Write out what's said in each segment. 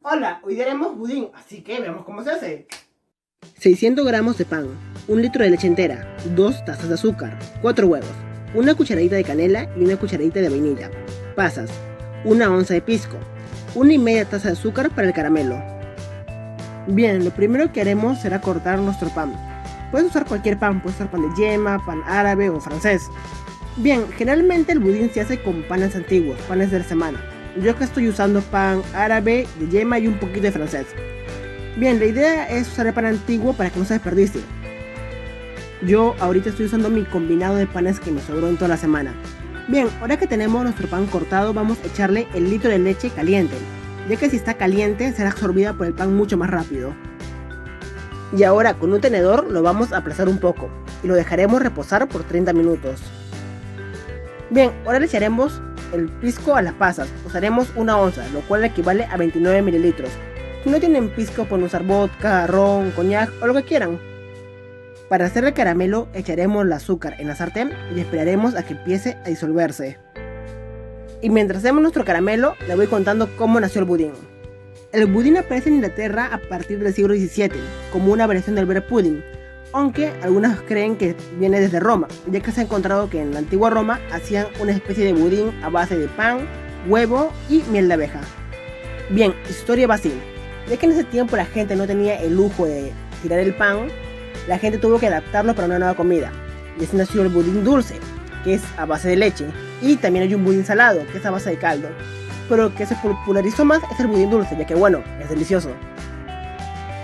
Hola, hoy haremos budín, así que veamos cómo se hace. 600 gramos de pan, 1 litro de leche entera, 2 tazas de azúcar, 4 huevos, una cucharadita de canela y una cucharadita de vainilla, pasas, 1 onza de pisco, 1,5 taza de azúcar para el caramelo. Bien, lo primero que haremos será cortar nuestro pan. Puedes usar cualquier pan, puedes usar pan de yema, pan árabe o francés. Bien, generalmente el budín se hace con panes antiguos, panes de la semana. Yo acá estoy usando pan árabe, de yema y un poquito de francés. Bien, la idea es usar el pan antiguo para que no se desperdicie. Yo ahorita estoy usando mi combinado de panes que me sobró en toda la semana. Bien, ahora que tenemos nuestro pan cortado, vamos a echarle el litro de leche caliente, ya que si está caliente será absorbida por el pan mucho más rápido. Y ahora con un tenedor lo vamos a aplastar un poco y lo dejaremos reposar por 30 minutos. Bien, ahora le echaremos el pisco a las pasas. Usaremos 1 onza, lo cual equivale a 29 mililitros. Si no tienen pisco pueden usar vodka, ron, coñac o lo que quieran. Para hacer el caramelo echaremos el azúcar en la sartén y esperaremos a que empiece a disolverse. Y mientras hacemos nuestro caramelo, le voy contando cómo nació el budín. El budín aparece en Inglaterra a partir del siglo XVII, como una variación del bread pudding, aunque algunos creen que viene desde Roma, ya que se ha encontrado que en la antigua Roma hacían una especie de budín a base de pan, huevo y miel de abeja. Bien, su historia va así, ya que en ese tiempo la gente no tenía el lujo de tirar el pan, la gente tuvo que adaptarlo para una nueva comida, y así nació el budín dulce, que es a base de leche, y también hay un budín salado, que es a base de caldo, pero el que se popularizó más es el budín dulce, ya que bueno, es delicioso.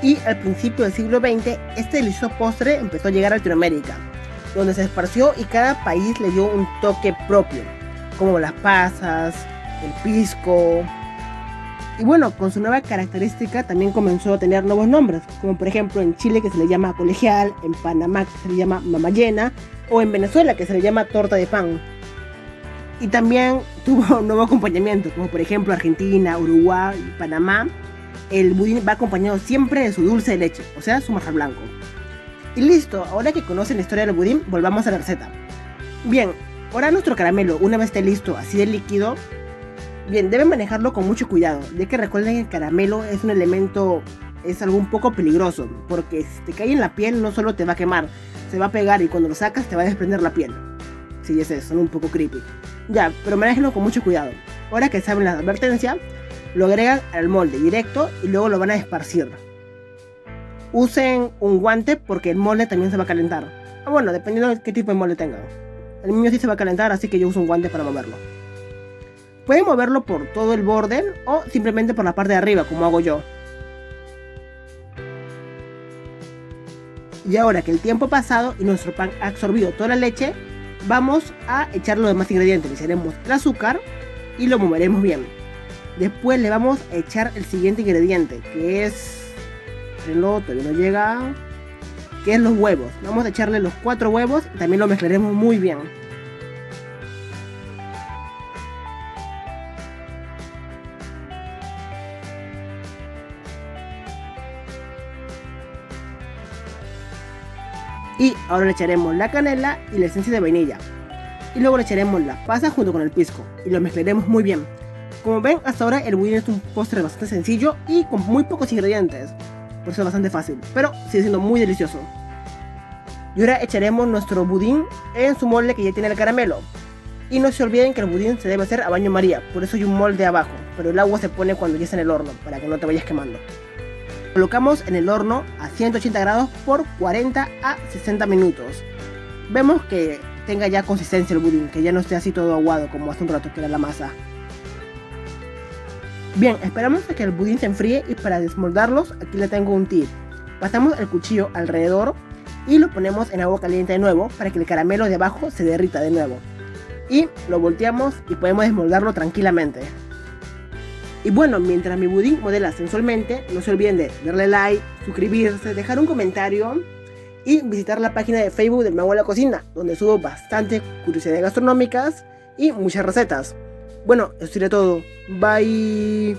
Y al principio del siglo XX, este delicioso postre empezó a llegar a Latinoamérica, donde se esparció y cada país le dio un toque propio, como las pasas, el pisco. Y bueno, con su nueva característica también comenzó a tener nuevos nombres, como por ejemplo en Chile, que se le llama colegial, en Panamá, que se le llama mamallena, o en Venezuela, que se le llama torta de pan. Y también tuvo un nuevo acompañamiento, como por ejemplo Argentina, Uruguay y Panamá. El budín va acompañado siempre de su dulce de leche, o sea, su manjar blanco. Y listo, ahora que conocen la historia del budín, volvamos a la receta. Bien, ahora nuestro caramelo, una vez esté listo, así de líquido, bien, deben manejarlo con mucho cuidado, ya que recuerden que el caramelo es un elemento, es algo un poco peligroso, porque si te cae en la piel no solo te va a quemar, se va a pegar y cuando lo sacas te va a desprender la piel. Sí, es eso, son un poco creepy. Ya, pero manéjenlo con mucho cuidado. Ahora que saben la advertencia, lo agregan al molde directo y luego lo van a esparcir. Usen un guante porque el molde también se va a calentar. Bueno, dependiendo de qué tipo de molde tengan. El mío sí se va a calentar, así que yo uso un guante para moverlo. Pueden moverlo por todo el borde o simplemente por la parte de arriba, como hago yo. Y ahora que el tiempo ha pasado y nuestro pan ha absorbido toda la leche, vamos a echar los demás ingredientes. Le echaremos el azúcar y lo moveremos bien. Después le vamos a echar el siguiente ingrediente, que es... todavía no llega... que es los huevos. Vamos a echarle los 4 huevos y también lo mezclaremos muy bien. Y ahora le echaremos la canela y la esencia de vainilla. Y luego le echaremos las pasas junto con el pisco y lo mezclaremos muy bien. Como ven, hasta ahora el budín es un postre bastante sencillo y con muy pocos ingredientes, por eso es bastante fácil, pero sigue siendo muy delicioso. Y ahora echaremos nuestro budín en su molde que ya tiene el caramelo. Y no se olviden que el budín se debe hacer a baño María, por eso hay un molde abajo, pero el agua se pone cuando ya está en el horno, para que no te vayas quemando. Colocamos en el horno a 180 grados por 40 a 60 minutos. Vemos que tenga ya consistencia el budín, que ya no esté así todo aguado como hace un rato que era la masa. Bien, esperamos a que el budín se enfríe y para desmoldarlos aquí le tengo un tip. Pasamos el cuchillo alrededor y lo ponemos en agua caliente de nuevo para que el caramelo de abajo se derrita de nuevo. Y lo volteamos y podemos desmoldarlo tranquilamente. Y bueno, mientras mi budín modela sensualmente, no se olviden de darle like, suscribirse, dejar un comentario y visitar la página de Facebook del Mago de la Cocina, donde subo bastante curiosidades gastronómicas y muchas recetas. Bueno, eso sería todo. Bye.